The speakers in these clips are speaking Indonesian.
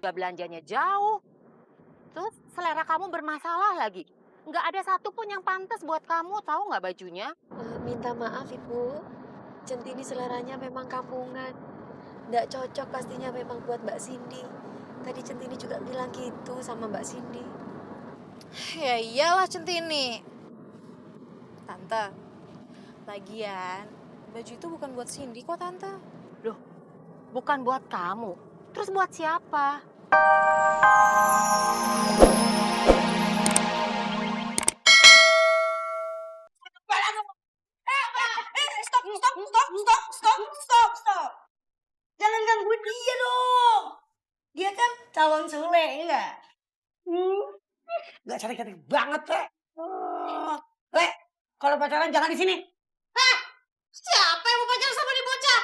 juga belanjanya jauh. Terus selera kamu bermasalah lagi. Nggak ada satupun yang pantas buat kamu, tahu nggak bajunya? Minta maaf Ibu, Centini seleranya memang kampungan. Nggak cocok pastinya memang buat Mbak Cindy. Tadi Centini juga bilang gitu sama Mbak Cindy. Ya iyalah Centini. Tante, lagian baju itu bukan buat Cindy kok Tante. Loh, bukan buat kamu. Terus buat siapa? Stop. Jangan ganggu dia dong. Dia kan calon Sule, enggak? Enggak cantik-cantik banget, Lek. Lek, kalau pacaran jangan di sini. Hah? Siapa yang mau pacaran sama nih bocah?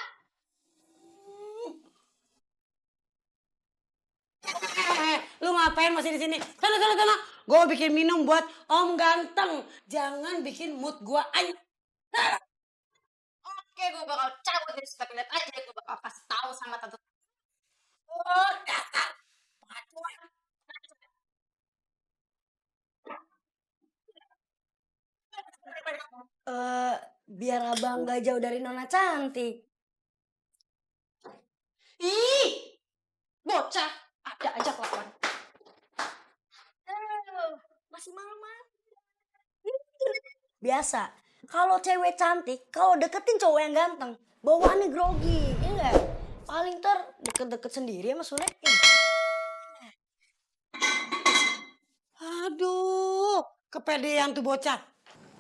Lu ngapain masih di sini? Sana. Gue bikin minum buat Om Ganteng. Jangan bikin mood gue ayo. Oke, gue bakal cabut dari setiap lihat aja. Gue bakal kasih tahu sama Tante. Oh, dasar. Pacuan. Biar abang gak jauh dari Nona cantik. Ih, bocah. Ada aja kelakuan. Masih malam. Biasa, kalau cewek cantik, kalau deketin cowok yang ganteng, bawaannya grogi, ya enggak? Paling deket-deket sendiri sama Sule. Aduh, kepedean tuh bocah.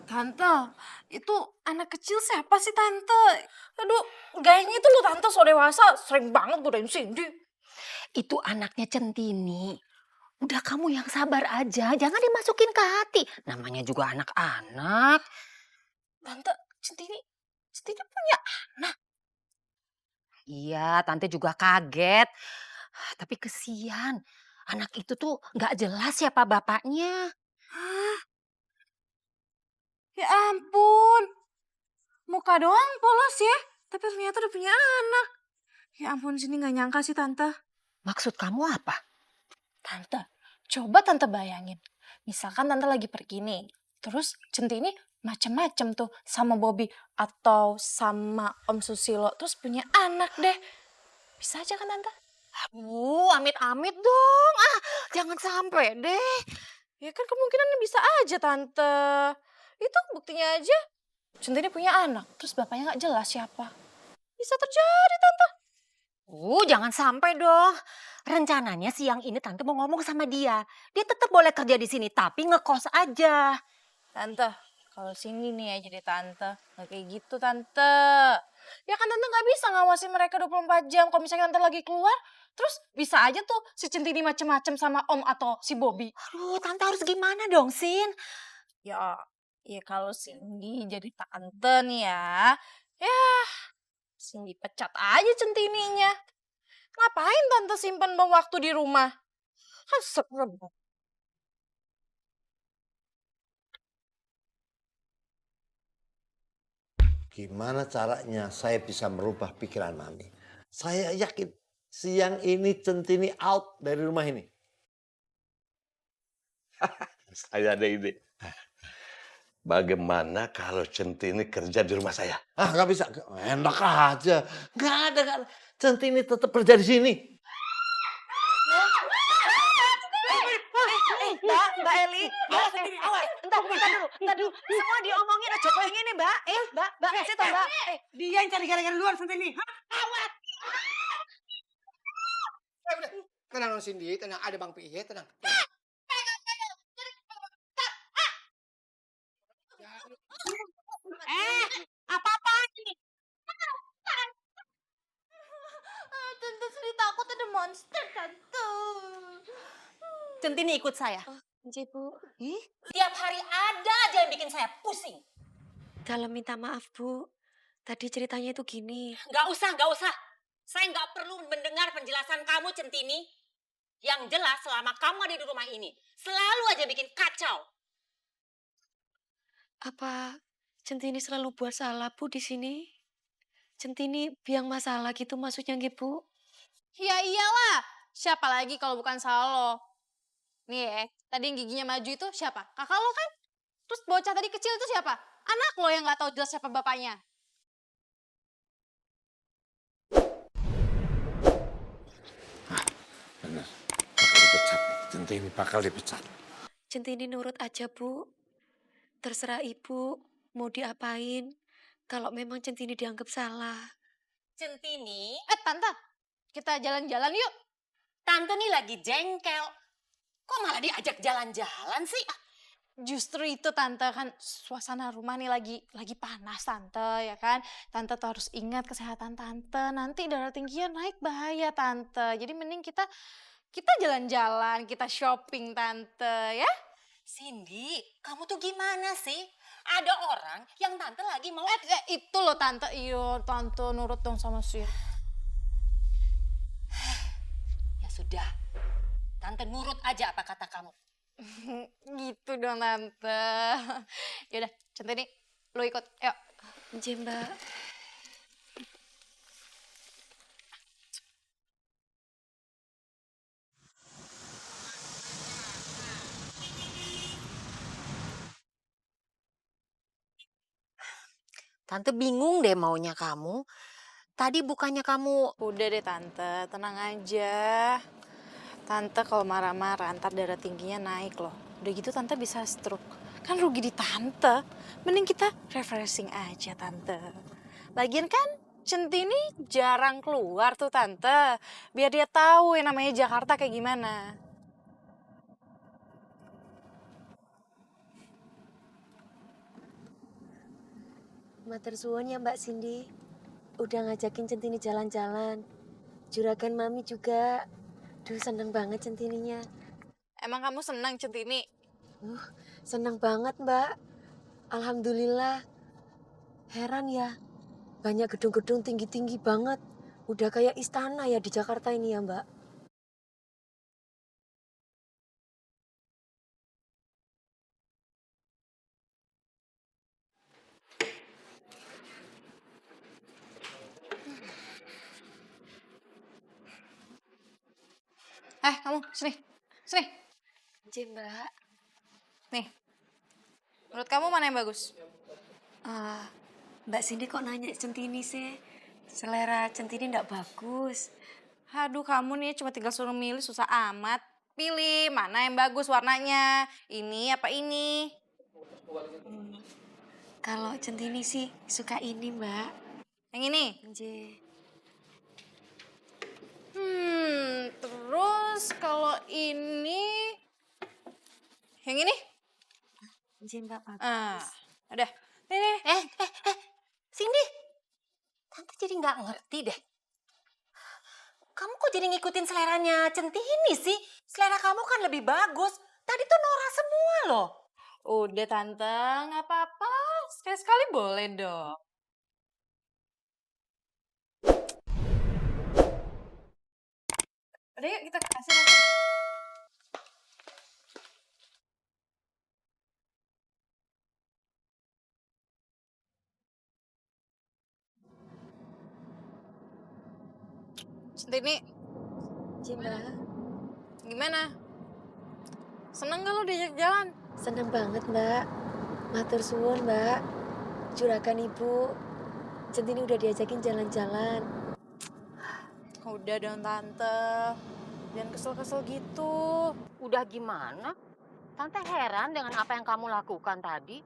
Tante, itu anak kecil siapa sih Tante? Aduh, gayanya itu lo Tante so dewasa. Sering banget godain Cindy. Itu anaknya Centini. Udah kamu yang sabar aja, jangan dimasukin ke hati. Namanya juga anak-anak. Tante, Centini punya anak. Iya, tante juga kaget. Tapi kesian, anak itu tuh nggak jelas siapa bapaknya. Hah? Ya ampun. Muka doang polos ya. Tapi ternyata udah punya anak. Ya ampun, Cindy gak nyangka sih Tante. Maksud kamu apa? Tante, coba Tante bayangin. Misalkan Tante lagi pergi nih. Terus Centini macem-macem tuh sama Bobby atau sama Om Susilo. Terus punya anak deh. Bisa aja kan Tante? Aduh, amit-amit dong. Jangan sampai deh. Ya kan kemungkinannya bisa aja Tante. Itu buktinya aja. Centini punya anak. Terus bapaknya gak jelas siapa. Bisa terjadi Tante. Jangan sampai dong. Rencananya siang ini tante mau ngomong sama dia. Dia tetap boleh kerja di sini, tapi ngekos aja. Tante, kalau sini nih ya jadi Tante. Gak kayak gitu Tante. Ya kan Tante gak bisa ngawasin mereka 24 jam. Kalau misalnya Tante lagi keluar, terus bisa aja tuh si Centini macem-macem sama Om atau si Bobby. Aduh, tante harus gimana dong, Sin? Ya kalau Cindy jadi Tante nih ya. Ya, Cindy pecat aja Centininya. Ngapain Tante simpen bom waktu di rumah? Kan serem. Gimana caranya saya bisa merubah pikiran Mami? Saya yakin siang ini Centini out dari rumah ini. Saya ada ide. Bagaimana kalau Centini kerja di rumah saya? Nggak bisa. Enak aja. Nggak ada kan. Centini tetap kerja di sini. Mbak Eli, entar dulu. Semua diomongin aja kok yang ini, Mbak. Mbak, situ, Mbak. Dia yang cari gara-gara luar Centini. Awet. Tenang Cindy, tenang. Ada Bang Piye, tenang. Apa-apaan ini? Tante Sri takut ada monster Tante. Centini ikut saya. Nji Bu, Tiap hari ada aja yang bikin saya pusing. dalam minta maaf Bu. Tadi ceritanya itu gini. Nggak usah. Saya nggak perlu mendengar penjelasan kamu, Centini. Yang jelas selama kamu ada di rumah ini, selalu aja bikin kacau. Apa Centini selalu buat salah Bu di sini? Centini biang masalah gitu maksudnya nggih Bu? Ya iyalah, Siapa lagi kalau bukan salah lo? Nih ya, tadi yang giginya maju itu siapa? Kakak lo kan? Terus bocah tadi kecil itu siapa? Anak lo yang nggak tahu jelas siapa bapaknya. Benar. Bakal dipecat. Centini bakal dipecat. Centini nurut aja, Bu. Terserah Ibu mau diapain kalau memang Centini dianggap salah. Centini, Tante, kita jalan-jalan yuk. tante nih lagi jengkel. Kok malah diajak jalan-jalan sih? Justru itu tante, kan suasana rumah nih lagi panas tante, ya kan. Tante tuh harus ingat kesehatan tante, nanti darah tingginya naik bahaya tante. Jadi mending kita jalan-jalan, kita shopping tante ya. Cindy, kamu tuh gimana sih? Ada orang yang tante lagi mau... Itu loh tante, iyo tante nurut dong sama si. Ya sudah, tante nurut aja apa kata kamu. Gitu dong tante. Yaudah, Centini, lo ikut, yuk. Nje, Mbak. Tante bingung deh maunya kamu. Tadi bukannya kamu... Udah deh tante, tenang aja. Tante kalau marah-marah ntar darah tingginya naik loh. Udah gitu tante bisa stroke. Kan rugi di tante. Mending kita refreshing aja tante. Lagian kan Centini jarang keluar tuh tante. Biar dia tahu yang namanya Jakarta kayak gimana. Matur suwun ya Mbak Cindy. Udah ngajakin Centini jalan-jalan. Juragan Mami juga. Duh, seneng banget Centininya. Emang kamu senang Centini? Seneng banget Mbak. Alhamdulillah. Heran ya. Banyak gedung-gedung tinggi-tinggi banget. Udah kayak istana ya di Jakarta ini ya Mbak. Kamu sini. Sini. Nje, Mbak. Nih. Menurut kamu mana yang bagus? Mbak Cindy kok nanya Centini sih? Selera Centini ndak bagus. Aduh, kamu nih cuma tinggal suruh milih, susah amat. Pilih mana yang bagus warnanya. Ini apa ini? Kalau Centini sih suka ini Mbak. Yang ini? Nje. Terus kalau ini... Yang ini? Nje Mbak bagus. Udah. Nih. Cindy, tante jadi nggak ngerti deh. Kamu kok jadi ngikutin seleranya Centini sih? Selera kamu kan lebih bagus. Tadi tuh Nora semua loh. Udah tante, nggak apa-apa. Sekali-sekali boleh dong. Udah yuk kita kasih tante. Centini, Nje Mbak. gimana? Seneng gak lo diajak jalan? Seneng banget Mbak. Matur suwun Mbak. Juragan Ibu. Centini udah diajakin jalan-jalan. Udah dong tante. Jangan kesel-kesel gitu. Udah gimana? Tante heran dengan apa yang kamu lakukan tadi.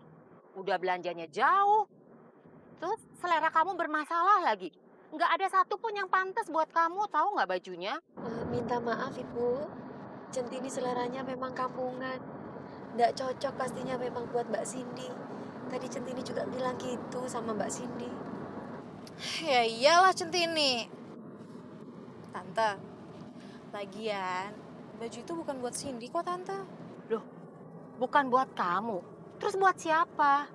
Udah belanjanya jauh. Terus selera kamu bermasalah lagi. Nggak ada satupun yang pantas buat kamu, tahu nggak bajunya? Minta maaf Ibu. Centini seleranya memang kampungan. Nggak cocok pastinya memang buat Mbak Cindy. Tadi Centini juga bilang gitu sama Mbak Cindy. Ya iyalah Centini. Tante, lagian baju itu bukan buat Cindy kok tante. Bukan buat kamu. Terus buat siapa?